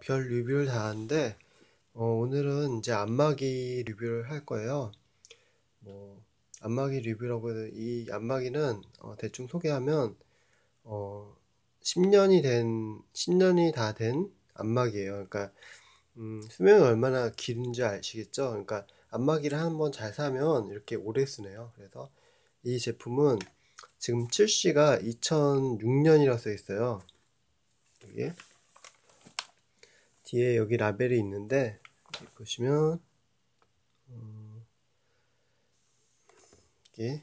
별 리뷰를 다 하는데, 오늘은 이제 안마기 리뷰를 할 거예요. 뭐, 안마기 리뷰라고 해도 이 안마기는 대충 소개하면, 어, 10년이 다 된 안마기예요. 그러니까, 수명이 얼마나 긴지 아시겠죠? 그러니까, 안마기를 한번 잘 사면 이렇게 오래 쓰네요. 그래서 이 제품은 지금 출시가 2006년이라 써 있어요. 여기. 뒤에 여기 라벨이 있는데, 여기 보시면, 여기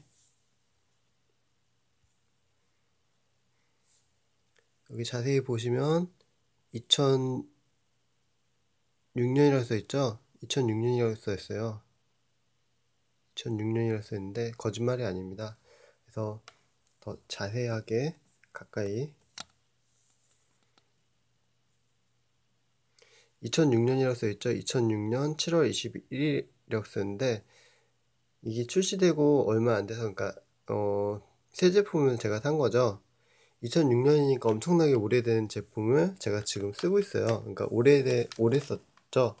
여기 자세히 보시면 2006년이라고 써있죠? 2006년이라고 써있어요. 2006년이라고 써있는데 거짓말이 아닙니다. 그래서 더 자세하게 가까이 2006년이라고 써있죠? 2006년 7월 21일이라고 썼는데 이게 출시되고 얼마 안 돼서 그러니까 새 제품을 제가 산 거죠. 2006년이니까 엄청나게 오래된 제품을 제가 지금 쓰고 있어요. 그러니까 오래 썼죠.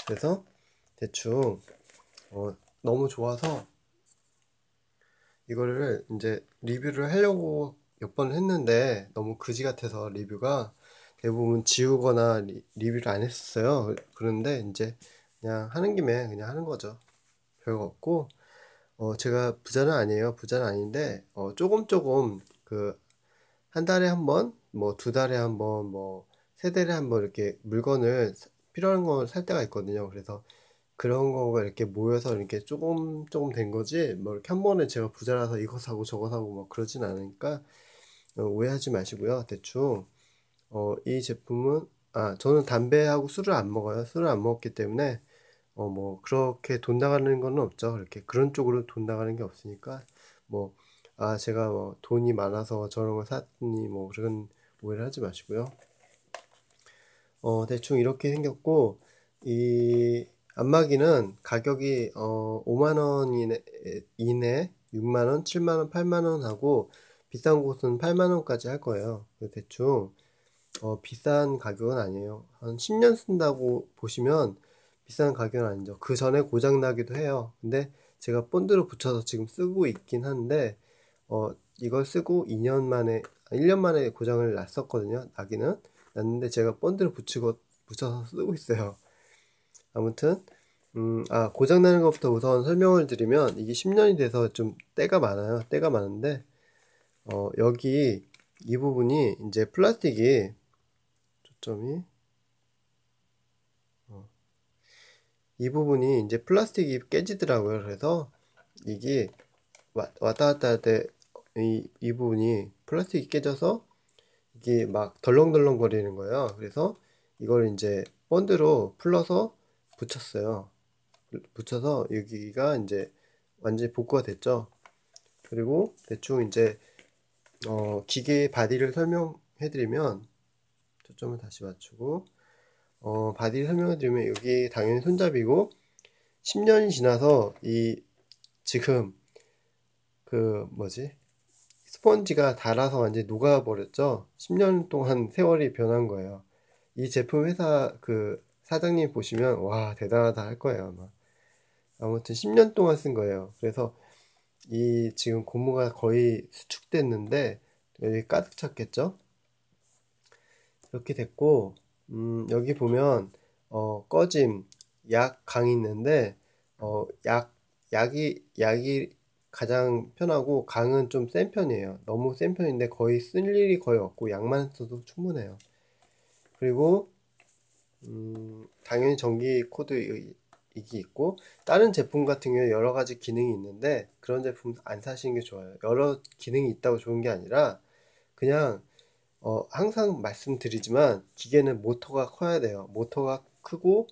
그래서 대충 너무 좋아서 이거를 이제 리뷰를 하려고 몇 번 했는데 너무 그지 같아서 리뷰가 대부분 지우거나 리뷰를 안 했었어요. 그런데 이제 그냥 하는 김에 그냥 하는 거죠. 별거 없고 제가 부자는 아니에요. 부자는 아닌데 조금 조금 그 한 달에 한 번, 뭐 두 달에 한 번, 뭐 세 달에 한 번 이렇게 물건을 필요한 걸 살 때가 있거든요. 그래서 그런 거가 이렇게 모여서 이렇게 조금 조금 된 거지 뭐 이렇게 한 번에 제가 부자라서 이거 사고 저거 사고 뭐 그러진 않으니까 오해하지 마시고요. 대충 이 제품은 저는 담배하고 술을 안 먹어요. 술을 안 먹기 때문에 뭐 그렇게 돈 나가는 거는 없죠. 그렇게 그런 쪽으로 돈 나가는 게 없으니까 뭐 제가 뭐 돈이 많아서 저런 걸 샀니 뭐 그런 오해를 하지 마시고요. 대충 이렇게 생겼고, 이 안마기는 가격이 5만 원 이내 6만 원, 7만 원, 8만 원 하고 비싼 곳은 8만 원까지 할 거예요. 대충 비싼 가격은 아니에요. 한 10년 쓴다고 보시면 비싼 가격은 아니죠. 그 전에 고장 나기도 해요. 근데 제가 본드로 붙여서 지금 쓰고 있긴 한데 이걸 쓰고 2년 만에 1년 만에 고장을 났었거든요. 나기는 났는데 제가 본드를 붙여서 쓰고 있어요. 아무튼 고장 나는 것부터 우선 설명을 드리면 이게 10년이 돼서 좀 때가 많아요. 때가 많은데 여기 이 부분이 이제 플라스틱이 초점이 이 부분이 이제 플라스틱이 깨지더라고요. 그래서 이게 왔다 갔다 할 때 이 부분이 플라스틱이 깨져서 이게 막 덜렁덜렁 거리는 거예요. 그래서 이걸 이제 본드로 풀러서 붙였어요. 붙여서 여기가 이제 완전히 복구가 됐죠. 그리고 대충 이제 기계 바디를 설명해 드리면 초점을 다시 맞추고 바디를 설명해 드리면 여기 당연히 손잡이고 10년이 지나서 이 지금 그 뭐지 스펀지가 닳아서 완전히 녹아버렸죠. 10년 동안 세월이 변한 거예요. 이 제품 회사 그 사장님 보시면 와 대단하다 할 거예요 아마. 아무튼 10년 동안 쓴 거예요. 그래서 이 지금 고무가 거의 수축됐는데 여기 가득 찼겠죠. 이렇게 됐고 여기 보면 꺼짐 약강이 있는데 약이 가장 편하고 강은 좀 센 편이에요. 너무 센 편인데 거의 쓸 일이 거의 없고 약만 써도 충분해요. 그리고 당연히 전기 코드 이기 있고 다른 제품 같은 경우에 여러 가지 기능이 있는데 그런 제품 안 사시는 게 좋아요. 여러 기능이 있다고 좋은 게 아니라 그냥 항상 말씀드리지만 기계는 모터가 커야 돼요. 모터가 크고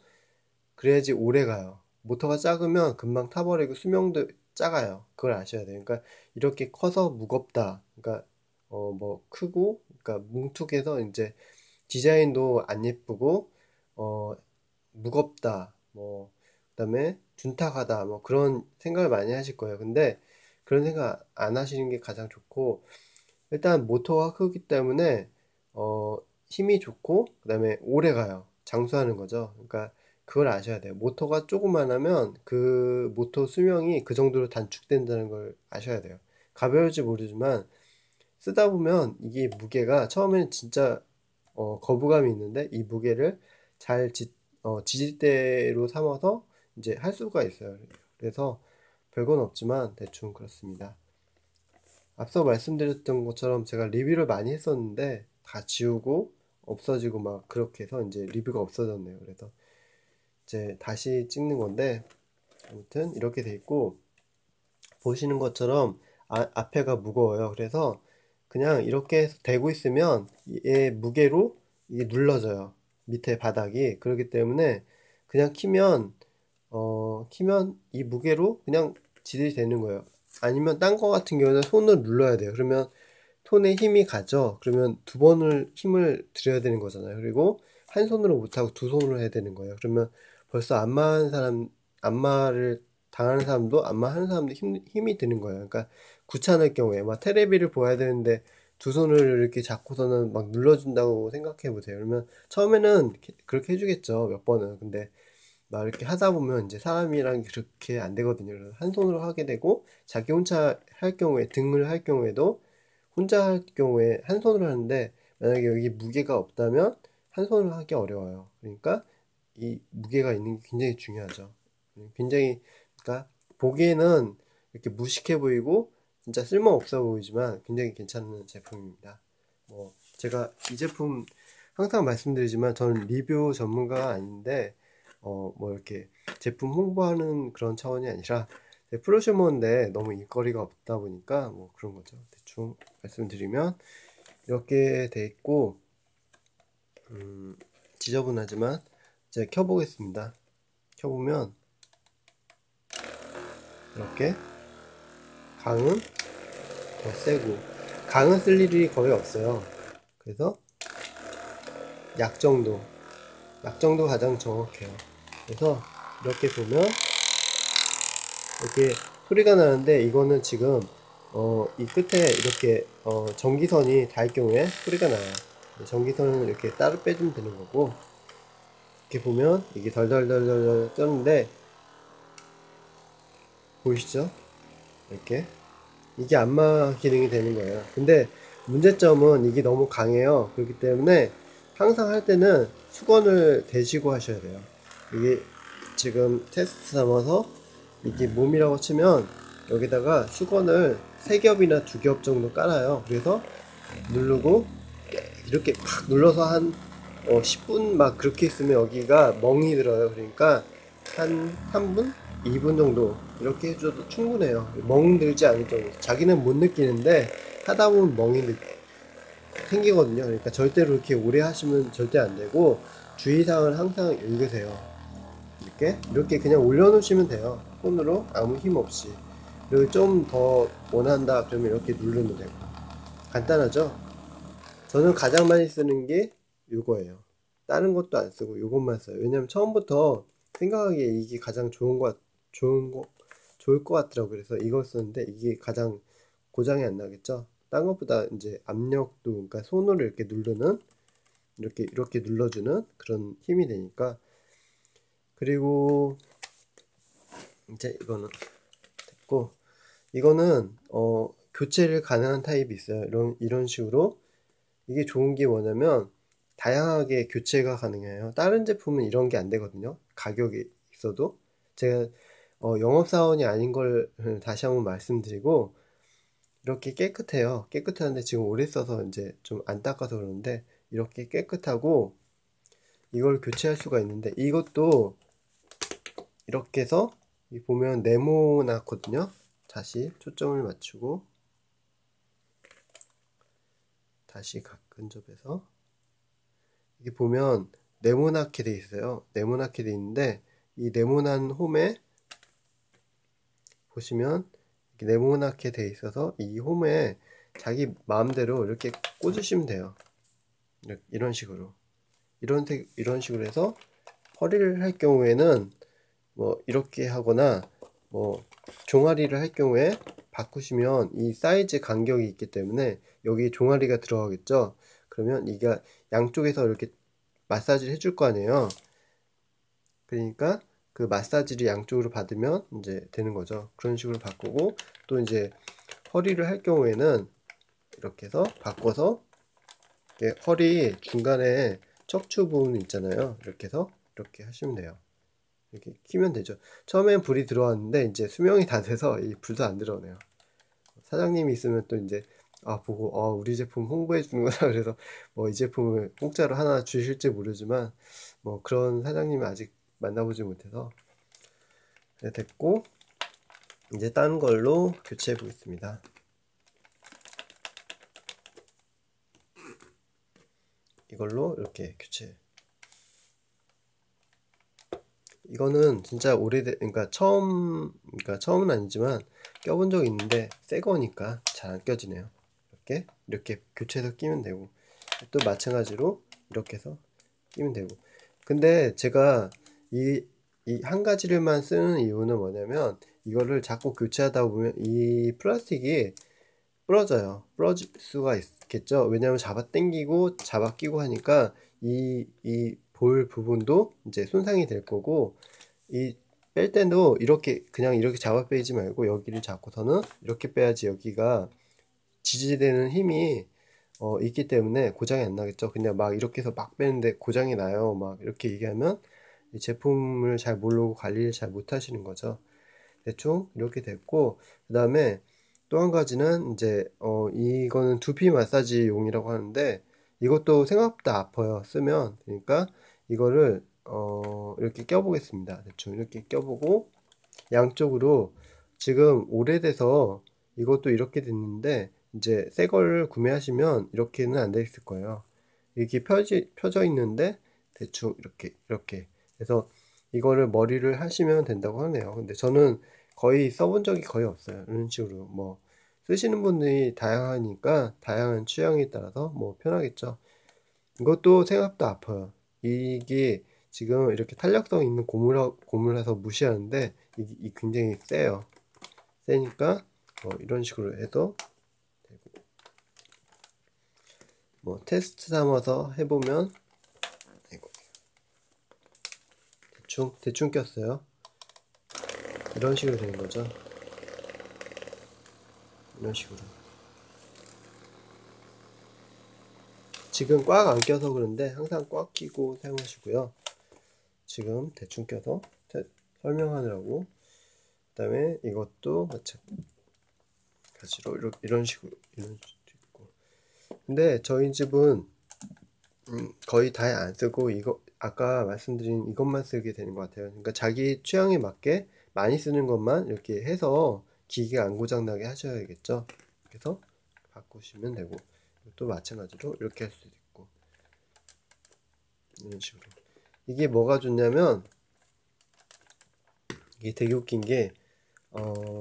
그래야지 오래 가요. 모터가 작으면 금방 타버리고 수명도 작아요. 그걸 아셔야 돼요. 그러니까 이렇게 커서 무겁다. 그러니까 뭐 크고 그러니까 뭉툭해서 이제 디자인도 안 예쁘고 어 무겁다. 뭐 그다음에 둔탁하다. 뭐 그런 생각을 많이 하실 거예요. 근데 그런 생각 안 하시는 게 가장 좋고 일단 모터가 크기 때문에 어 힘이 좋고 그 다음에 오래 가요. 장수하는 거죠. 그러니까 그걸 아셔야 돼요. 모터가 조그만하면 그 모터 수명이 그 정도로 단축된다는 걸 아셔야 돼요. 가벼울지 모르지만 쓰다 보면 이게 무게가 처음에는 진짜 거부감이 있는데 이 무게를 잘 지지대로 삼아서 이제 할 수가 있어요. 그래서 별건 없지만 대충 그렇습니다. 앞서 말씀드렸던 것처럼 제가 리뷰를 많이 했었는데 다 지우고 없어지고 막 그렇게 해서 이제 리뷰가 없어졌네요. 그래서 이제 다시 찍는 건데 아무튼 이렇게 돼 있고 보시는 것처럼 앞에가 무거워요. 그래서 그냥 이렇게 대고 있으면 얘 무게로 이게 눌러져요. 밑에 바닥이. 그렇기 때문에 그냥 키면 이 무게로 그냥 지들이 되는 거예요. 아니면 딴 거 같은 경우는 손을 눌러야 돼요. 그러면 손에 힘이 가죠. 그러면 두 번을 힘을 들여야 되는 거잖아요. 그리고 한 손으로 못하고 두 손으로 해야 되는 거예요. 그러면 벌써 안마를 당하는 사람도 안마하는 사람도 힘이 드는 거예요. 그러니까 귀찮을 경우에 막 테레비를 보아야 되는데 두 손을 이렇게 잡고서는 막 눌러준다고 생각해 보세요. 그러면 처음에는 그렇게 해주겠죠. 몇 번은. 근데 막 이렇게 하다 보면 이제 사람이랑 그렇게 안 되거든요. 그래서 한 손으로 하게 되고 자기 혼자 할 경우에 등을 할 경우에도 혼자 할 경우에 한 손으로 하는데 만약에 여기 무게가 없다면 한 손으로 하기 어려워요. 그러니까 이 무게가 있는 게 굉장히 중요하죠. 굉장히 그러니까 보기에는 이렇게 무식해 보이고 진짜 쓸모없어 보이지만 굉장히 괜찮은 제품입니다. 뭐 제가 이 제품 항상 말씀드리지만 저는 리뷰 전문가가 아닌데 뭐 이렇게 제품 홍보하는 그런 차원이 아니라 프로슈머인데 너무 일거리가 없다 보니까 뭐 그런 거죠. 대충 말씀드리면 이렇게 돼 있고 지저분하지만 이제 켜보겠습니다. 켜보면 이렇게 강은 더 세고 강은 쓸 일이 거의 없어요. 그래서 약 정도 가장 정확해요. 그래서 이렇게 보면 이렇게 소리가 나는데 이거는 지금 이 끝에 이렇게 전기선이 닿을 경우에 소리가 나요. 전기선은 이렇게 따로 빼주면 되는 거고 이렇게 보면 이게 덜덜덜덜 떠는데 보이시죠? 이렇게 이게 안마 기능이 되는 거예요. 근데 문제점은 이게 너무 강해요. 그렇기 때문에 항상 할 때는 수건을 대시고 하셔야 돼요. 이게 지금 테스트 삼아서 이게 몸이라고 치면 여기다가 수건을 3겹이나 2겹 정도 깔아요. 그래서 누르고 이렇게 팍 눌러서 한 10분 막 그렇게 있으면 여기가 멍이 들어요. 그러니까 한 3분? 2분 정도 이렇게 해줘도 충분해요. 멍 들지 않을 정도. 자기는 못 느끼는데 하다 보면 생기거든요. 그러니까 절대로 이렇게 오래 하시면 절대 안 되고 주의사항을 항상 읽으세요. 이렇게 그냥 올려놓으시면 돼요. 손으로 아무 힘 없이. 그리고 좀 더 원한다 그러면 이렇게 누르면 되고 간단하죠? 저는 가장 많이 쓰는 게 이거예요. 다른 것도 안 쓰고 이것만 써요. 왜냐면 처음부터 생각하기에 이게 가장 좋을 것 같더라고요. 그래서 이걸 쓰는데 이게 가장 고장이 안 나겠죠? 딴 것보다 이제 압력도, 그러니까 손으로 이렇게 누르는, 이렇게 눌러주는 그런 힘이 되니까. 그리고 이제 이거는 됐고, 이거는, 교체를 가능한 타입이 있어요. 이런 식으로. 이게 좋은 게 뭐냐면, 다양하게 교체가 가능해요. 다른 제품은 이런 게 안 되거든요. 가격이 있어도. 제가 영업사원이 아닌 걸 다시 한번 말씀드리고 이렇게 깨끗해요. 깨끗한데 지금 오래 써서 이제 좀 안 닦아서 그러는데 이렇게 깨끗하고 이걸 교체할 수가 있는데 이것도 이렇게 해서 보면 네모나거든요. 다시 초점을 맞추고 다시 근접해서 이게 보면 네모나게 돼 있어요. 네모나게 돼 있는데 이 네모난 홈에 보시면 네모나게 돼 있어서 이 홈에 자기 마음대로 이렇게 꽂으시면 돼요. 이런 식으로 이런 식으로 해서 허리를 할 경우에는 뭐 이렇게 하거나 뭐 종아리를 할 경우에 바꾸시면 이 사이즈 간격이 있기 때문에 여기 종아리가 들어가겠죠. 그러면 이게 양쪽에서 이렇게 마사지를 해줄 거 아니에요. 그러니까 그 마사지를 양쪽으로 받으면 이제 되는 거죠. 그런 식으로 바꾸고, 또 이제 허리를 할 경우에는 이렇게 해서 바꿔서 허리 중간에 척추 부분 있잖아요. 이렇게 해서 이렇게 하시면 돼요. 이렇게 키면 되죠. 처음엔 불이 들어왔는데 이제 수명이 다 돼서 이 불도 안 들어오네요. 사장님이 있으면 또 이제 보고 우리 제품 홍보해 주는 거다 그래서 뭐 이 제품을 공짜로 하나 주실지 모르지만 뭐 그런 사장님은 아직 만나보지 못해서 됐고, 이제 딴 걸로 교체해 보겠습니다. 이걸로 이렇게 교체. 이거는 진짜 그러니까 처음은 아니지만 껴본 적 있는데 새 거니까 잘 안 껴지네요. 이렇게 교체해서 끼면 되고, 또 마찬가지로 이렇게 해서 끼면 되고. 근데 제가 이 한 가지를만 쓰는 이유는 뭐냐면, 이거를 자꾸 교체하다 보면 이 플라스틱이 부러질 수가 있겠죠. 왜냐면 잡아 당기고 잡아 끼고 하니까 이 볼 부분도 이제 손상이 될 거고, 이 뺄 때도 그냥 이렇게 잡아 빼지 말고 여기를 잡고서는 이렇게 빼야지 여기가 지지되는 힘이 있기 때문에 고장이 안 나겠죠. 그냥 막 이렇게 해서 막 빼는데 고장이 나요, 막 이렇게 얘기하면 이 제품을 잘 모르고 관리를 잘 못 하시는 거죠. 대충 이렇게 됐고, 그 다음에 또 한 가지는 이제 이거는 두피 마사지용이라고 하는데, 이것도 생각보다 아파요, 쓰면. 그러니까 이거를 이렇게 껴보겠습니다. 대충 이렇게 껴보고, 양쪽으로 지금 오래돼서 이것도 이렇게 됐는데, 이제 새 거를 구매하시면 이렇게는 안 돼 있을 거예요. 이렇게 펴져 있는데 대충 이렇게 해서 이거를 머리를 하시면 된다고 하네요. 근데 저는 거의 써본 적이 거의 없어요. 이런 식으로 뭐 쓰시는 분들이 다양하니까 다양한 취향에 따라서 뭐 편하겠죠. 이것도 생각보다 아파요. 이게 지금 이렇게 탄력성 있는 고무라서 무시하는데 이 굉장히 세요. 세니까 이런 식으로 해도 되고, 뭐 테스트 삼아서 해보면, 대충 꼈어요. 이런 식으로 되는 거죠. 이런 식으로. 지금 꽉 안 껴서 그런데 항상 꽉 끼고 사용하시고요. 지금 대충 껴서 설명하느라고. 그 다음에 이것도 마찬가지로 이런 식으로 있고. 근데 저희 집은 거의 다 안 쓰고 이거 아까 말씀드린 이것만 쓰게 되는 것 같아요. 그러니까 자기 취향에 맞게 많이 쓰는 것만 이렇게 해서 기계가 안 고장나게 하셔야겠죠. 그래서 바꾸시면 되고, 또 마찬가지로 이렇게 할 수도 있고, 이런 식으로. 이게 뭐가 좋냐면, 이게 되게 웃긴 게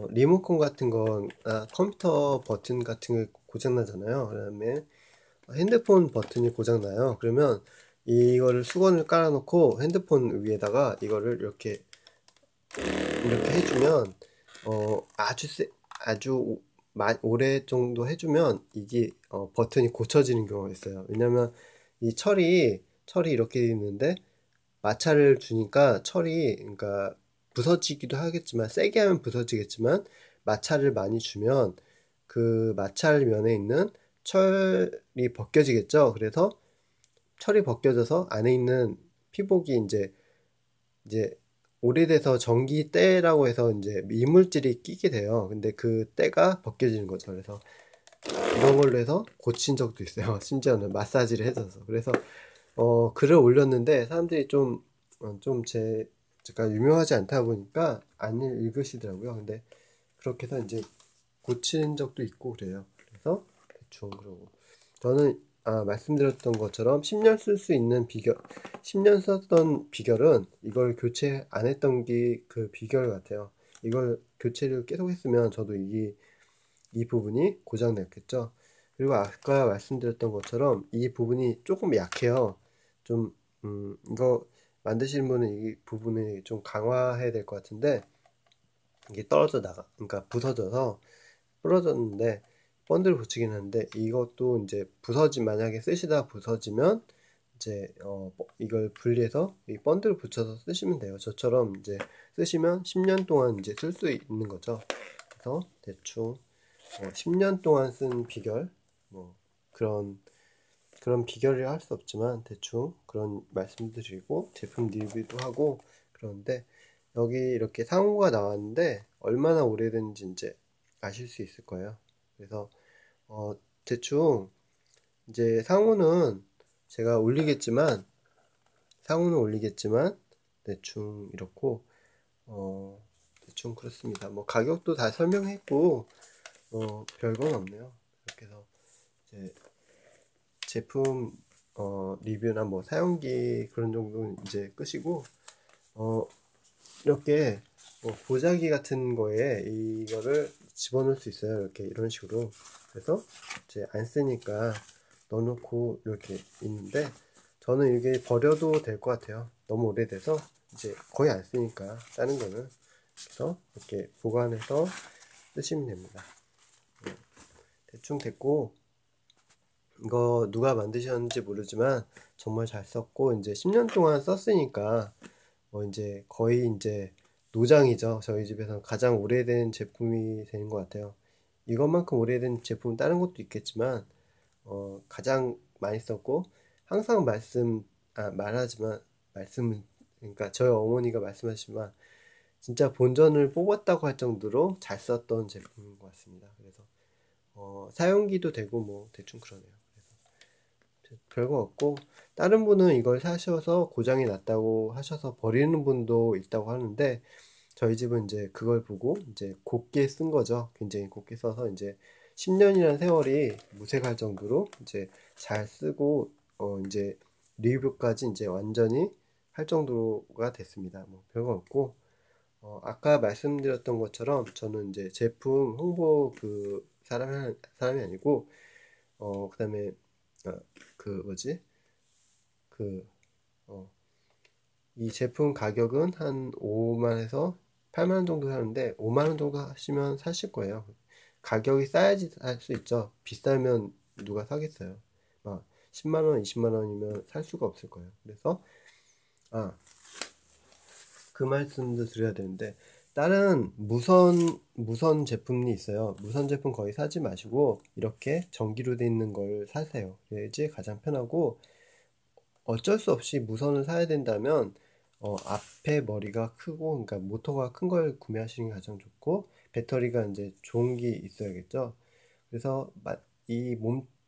리모컨 같은 거나 컴퓨터 버튼 같은 게 고장나잖아요. 그 다음에 핸드폰 버튼이 고장나요. 그러면 이거를 수건을 깔아놓고 핸드폰 위에다가 이거를 이렇게 해주면 아주 오래 정도 해주면 이게 버튼이 고쳐지는 경우가 있어요. 왜냐면 이 철이 이렇게 있는데 마찰을 주니까 그러니까 부서지기도 하겠지만, 세게 하면 부서지겠지만 마찰을 많이 주면 그 마찰 면에 있는 철이 벗겨지겠죠. 그래서 철이 벗겨져서 안에 있는 피복이 이제 오래돼서 전기때라고 해서 이제 이물질이 끼게 돼요. 근데 그 때가 벗겨지는 거죠. 그래서 이런 걸로 해서 고친 적도 있어요. 심지어는 마사지를 해줘서. 그래서 글을 올렸는데 사람들이 제가 유명하지 않다 보니까 안 읽으시더라고요. 근데 그렇게 해서 이제 고친 적도 있고 그래요. 그래서 대충 그러고, 저는 말씀드렸던 것처럼 10년 쓸 수 있는 10년 썼던 비결은 이걸 교체 안 했던 게 그 비결 같아요. 이걸 교체를 계속 했으면 저도 이 부분이 고장 났겠죠. 그리고 아까 말씀드렸던 것처럼 이 부분이 조금 약해요. 좀 이거 만드시는 분은 이 부분을 좀 강화해야 될 것 같은데, 이게 그러니까 부서져서 부러졌는데, 본드를 붙이긴 하는데, 이것도 이제 만약에 쓰시다 부서지면 이제 이걸 분리해서 이 본드를 붙여서 쓰시면 돼요. 저처럼 이제 쓰시면 10년 동안 이제 쓸 수 있는 거죠. 그래서 대충 10년 동안 쓴 비결, 뭐 그런 비결이라 할 수 없지만 대충 그런 말씀드리고 제품 리뷰도 하고 그러는데, 여기 이렇게 상호가 나왔는데 얼마나 오래된지 이제 아실 수 있을 거예요. 그래서 대충 이제 제가 올리겠지만 상호는 올리겠지만 대충 이렇고 대충 그렇습니다. 뭐 가격도 다 설명했고 별건 없네요. 이렇게 해서 이제 제품 리뷰나 뭐 사용기 그런 정도는 이제 끄시고 이렇게 뭐 보자기 같은 거에 이거를 집어넣을 수 있어요. 이렇게 이런 식으로. 그래서 이제 안 쓰니까 넣어놓고 이렇게 있는데, 저는 이게 버려도 될 것 같아요. 너무 오래돼서 이제 거의 안 쓰니까 다른 거는. 그래서 이렇게 보관해서 쓰시면 됩니다. 대충 됐고, 이거 누가 만드셨는지 모르지만 정말 잘 썼고, 이제 10년 동안 썼으니까 이제 거의 이제 노장이죠. 저희 집에서 가장 오래된 제품이 되는 것 같아요. 이것만큼 오래된 제품은 다른 것도 있겠지만 가장 많이 썼고, 항상 말씀은, 그러니까 저희 어머니가 말씀하시지만 진짜 본전을 뽑았다고 할 정도로 잘 썼던 제품인 것 같습니다. 그래서 사용기도 되고 뭐 대충 그러네요. 그래서 별거 없고, 다른 분은 이걸 사셔서 고장이 났다고 하셔서 버리는 분도 있다고 하는데, 저희 집은 이제 그걸 보고 이제 곱게 쓴 거죠. 굉장히 곱게 써서 이제 10년이라는 세월이 무색할 정도로 이제 잘 쓰고 이제 리뷰까지 이제 완전히 할 정도가 됐습니다. 뭐 별거 없고, 아까 말씀드렸던 것처럼 저는 이제 제품 홍보 그 사람이 아니고 그다음에 그 뭐지 그 이 제품 가격은 한 5만에서 8만원 정도 하는데, 5만원 정도 하시면 사실 거예요. 가격이 싸야지 살 수 있죠. 비싸면 누가 사겠어요. 막 10만원, 20만원이면 살 수가 없을 거예요. 그래서 그 말씀도 드려야 되는데, 다른 무선 제품이 있어요. 무선 제품 거의 사지 마시고 이렇게 전기로 돼 있는 걸 사세요. 그래야지 가장 편하고, 어쩔 수 없이 무선을 사야 된다면 앞에 머리가 크고, 그러니까 모터가 큰 걸 구매하시는 게 가장 좋고, 배터리가 이제 좋은 게 있어야겠죠. 그래서 이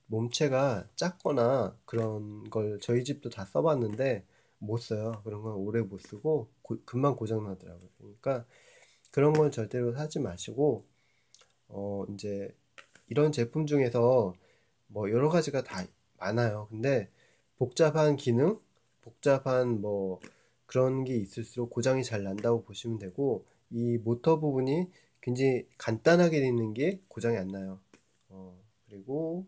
몸체가 작거나 그런 걸 저희 집도 다 써봤는데 못 써요. 그런 건 오래 못 쓰고 금방 고장 나더라고요. 그러니까 그런 건 절대로 사지 마시고, 이제 이런 제품 중에서 뭐 여러 가지가 다 많아요. 근데 복잡한 기능, 복잡한 뭐 그런 게 있을수록 고장이 잘 난다고 보시면 되고, 이 모터 부분이 굉장히 간단하게 되어 있는 게 고장이 안 나요. 그리고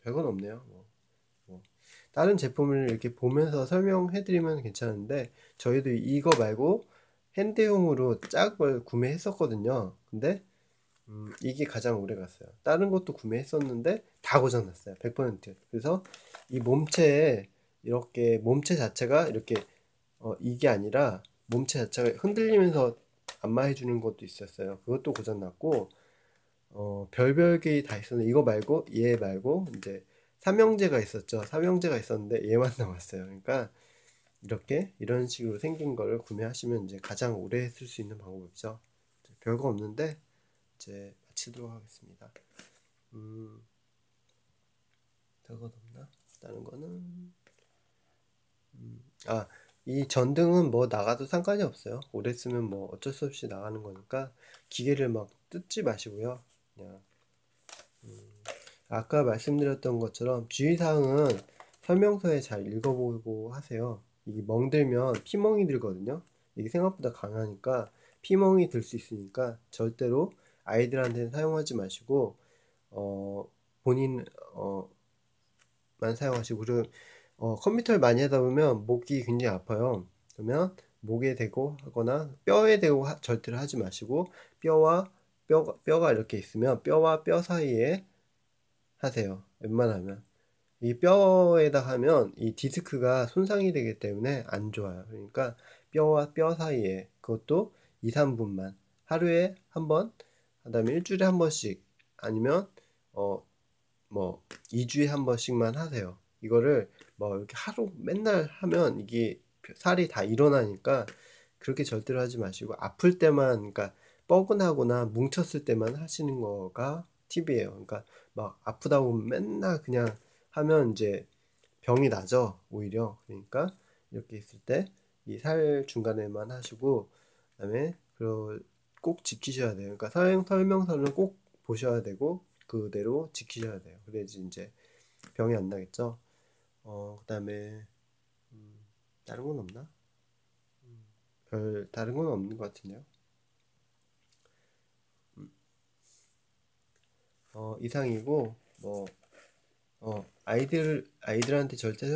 별건 없네요. 뭐 다른 제품을 이렇게 보면서 설명해 드리면 괜찮은데, 저희도 이거 말고 핸드용으로 작은 걸 구매했었거든요. 근데 이게 가장 오래 갔어요. 다른 것도 구매했었는데 다 고장났어요. 100%. 그래서 이 몸체 자체가 이렇게 이게 아니라 몸체 자체가 흔들리면서 안마해 주는 것도 있었어요. 그것도 고장났고, 별별 게 다 있었는데 이거 말고 얘 말고 이제 삼형제가 있었죠. 삼형제가 있었는데 얘만 남았어요. 그러니까 이렇게 이런 식으로 생긴 걸 구매하시면 이제 가장 오래 쓸 수 있는 방법이죠. 별거 없는데 이제 마치도록 하겠습니다. 별거 없나? 다른 거는 이 전등은 뭐 나가도 상관이 없어요. 오래 쓰면 뭐 어쩔 수 없이 나가는 거니까 기계를 막 뜯지 마시고요. 그냥 아까 말씀드렸던 것처럼 주의사항은 설명서에 잘 읽어보고 하세요. 이게 멍들면 피멍이 들거든요. 이게 생각보다 강하니까 피멍이 들 수 있으니까 절대로 아이들한테는 사용하지 마시고 본인 만 사용하시고, 그리고 컴퓨터를 많이 하다 보면 목이 굉장히 아파요. 그러면 목에 대고 하거나 뼈에 대고 절대로 하지 마시고, 뼈와 뼈가 이렇게 있으면 뼈와 뼈 사이에 하세요. 웬만하면. 이 뼈에다 하면 이 디스크가 손상이 되기 때문에 안 좋아요. 그러니까 뼈와 뼈 사이에, 그것도 2, 3분만 하루에 한 번, 그다음에 일주일에 한 번씩, 아니면 뭐 2주에 한 번씩만 하세요. 이거를 뭐 이렇게 하루 맨날 하면 이게 살이 다 일어나니까 그렇게 절대로 하지 마시고, 아플 때만, 그러니까 뻐근하거나 뭉쳤을 때만 하시는 거가 팁이에요. 그러니까 막 아프다고 맨날 그냥 하면 이제 병이 나죠, 오히려. 그러니까 이렇게 있을 때 이 살 중간에만 하시고, 그다음에 꼭 지키셔야 돼요. 그러니까 사용 설명서를 꼭 보셔야 되고 그대로 지키셔야 돼요. 그래야지 이제 병이 안 나겠죠. 그다음에 다른 건 없나? 별 다른 건 없는 것 같은데요. 이상이고, 뭐 아이들한테 절대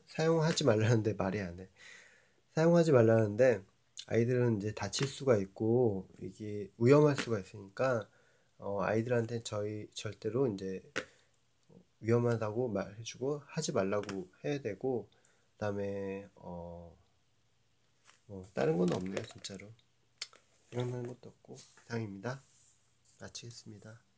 사용하지 말라는데 말이 안 돼. 사용하지 말라는데 아이들은 이제 다칠 수가 있고 이게 위험할 수가 있으니까 아이들한테 저희 절대로 이제 위험하다고 말해주고 하지 말라고 해야 되고, 그다음에 다른 건 없네요 진짜로. 생각나는 것도 없고 이상입니다. 마치겠습니다.